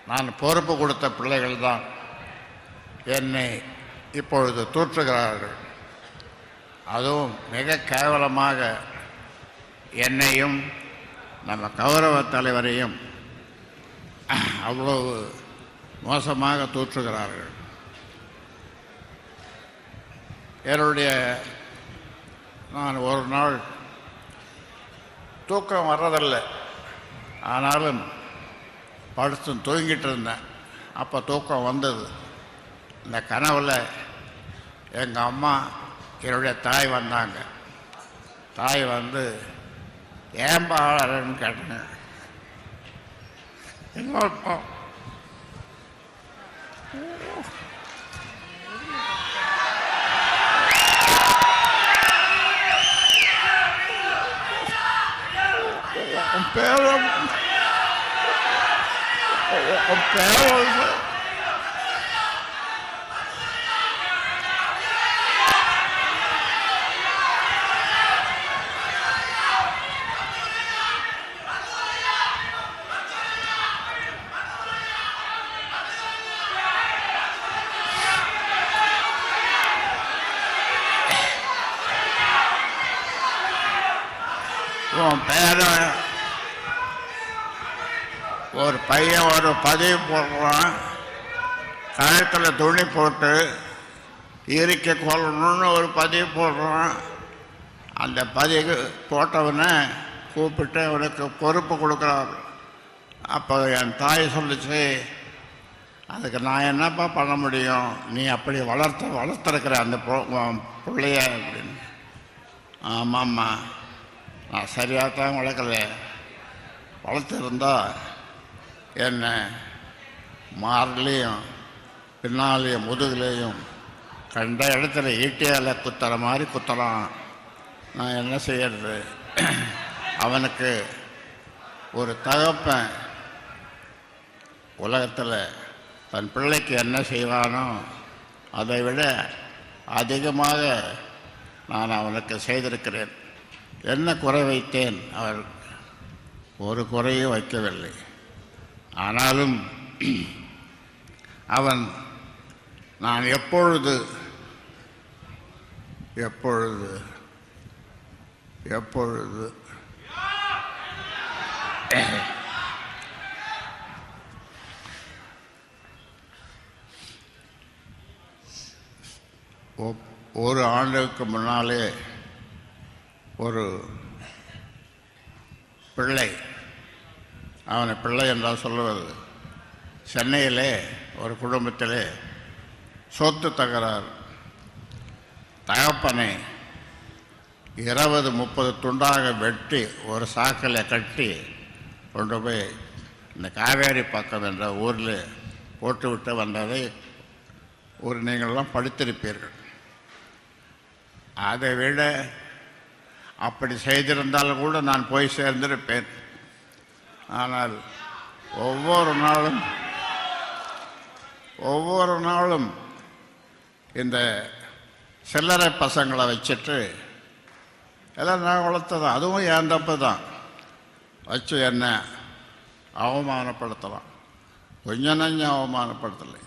நான் பொறுப்பு கொடுத்த பிள்ளைகள் தான் என்னை இப்பொழுது தூற்றுகிறார்கள். அதுவும் மிக கேவலமாக என்னையும் நம்ம கௌரவ தலைவரையும் அவ்வளவு மோசமாக தூற்றுகிறார்கள். என்னுடைய நான் ஒரு நாள் தூக்கம் வர்றதில்லை, ஆனாலும் படுத்து தூங்கிட்டு இருந்தேன். அப்போ தூக்கம் வந்தது. இந்த கனவில் எங்கள் அம்மா என்னுடைய தாய் வந்தாங்க. தாய் வந்து ஏன்பா அழறன்னு கேட்டேன். என்னப்பா பேரம் உன் பேரன் ஒரு பையன் ஒரு பதிவு போடுறான், கழுத்தில் துணி போட்டு இறுக்கி கொள்ளணும்னு ஒரு பதிவு போடுறான். அந்த பதிவு போட்டவனை கூப்பிட்டு அவனுக்கு பொறுப்பு கொடுக்குறாரு. அப்போ என் தாய் சொல்லிச்சு, அதுக்கு நான் என்னப்பா பண்ண முடியும், நீ அப்படி வளர்த்துருக்கிற அந்த பிள்ளைய அப்படின்னு. ஆமாம்மா, நான் சரியாக தான் வளர்க்கல, வளர்த்துருந்தா என்ன மார்லேயும் பின்னாலேயும் முதுகுலேயும் கண்ட இடத்துல ஈட்டியால் குத்துற மாதிரி குத்துறான். நான் என்ன செய்யறது? அவனுக்கு ஒரு தகப்பன் உலகத்தில் தன் பிள்ளைக்கு என்ன செய்வானோ அதை விட அதிகமாக நான் அவனுக்கு செய்திருக்கிறேன். என்ன குறை வைத்தேன்? அவர் ஒரு குறையும் வைக்கவில்லை. ஆனாலும் அவன் நான் எப்பொழுது எப்பொழுது எப்பொழுது ஒரு ஆண்டுக்கு முன்னாலே ஒரு பிள்ளை, அவனை பிள்ளை என்றால் சொல்லுவது, சென்னையிலே ஒரு குடும்பத்திலே சொத்து தகராறு. தகப்பனை 20-30 துண்டாக வெட்டி ஒரு சாக்கில் கட்டி கொண்டு போய் இந்த காவேரி பக்கம் என்ற ஊரில் போட்டுவிட்டு வந்ததை ஒரு நீங்கள்லாம் படித்திருப்பீர்கள். அதை விட அப்படி செய்திருந்தாலும் கூட நான் போய் சேர்ந்திருப்பேன். ஆனால் ஒவ்வொரு நாளும் இந்த சில்லறை பசங்களை வச்சுட்டு எல்லாம் நான் வளர்த்ததான், அதுவும் என் தப்பு தான், வச்சு என்ன அவமானப்படுத்தலாம். கொஞ்சம் நஞ்சம் அவமானப்படுத்தலை.